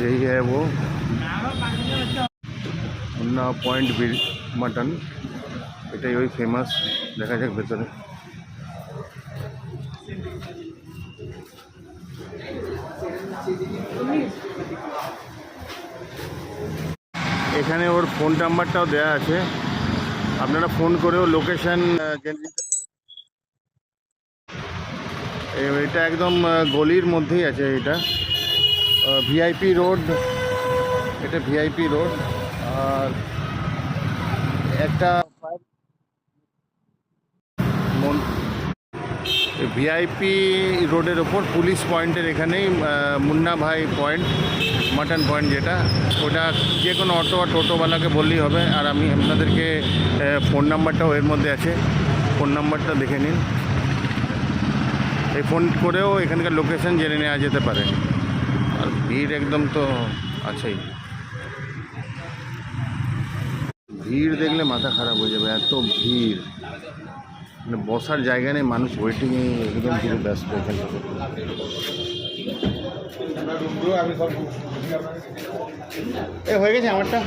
यही है वो मुन्ना पॉइंट मटन, এটাই ওই ফেমাস। দেখা যাক ভেতরে। এখানে ওর ফোন নাম্বারটাও দেওয়া আছে, আপনারা ফোন করেও লোকেশন জেনে নিতে পারেন। এটা একদম গলির মধ্যেই আছে, এটা ভিআইপি রোড, এটা ভিআইপি রোড। আর একটা ভিআইপি রোডের ওপর পুলিশ পয়েন্টের এখানেই মুন্না ভাই পয়েন্ট, মাটন পয়েন্ট যেটা, ওটা যে কোনো অটো আর টোটোওয়ালাকে বললেই হবে। আর আমি আপনাদেরকে ফোন নাম্বারটাও এর মধ্যে আছে, ফোন নাম্বারটা দেখে নিন। এই ফোন করেও এখানকার লোকেশন জেনে নেওয়া যেতে পারে। আর ভিড় একদম তো আছেই, ভিড় দেখলে মাথা খারাপ হয়ে যাবে, এত ভিড়, মানে বসার জায়গা নেই, মানুষ ওয়েটিংয়ে একদম পুরো ব্যস্ত এখানে। হয়ে গেছে আমারটা।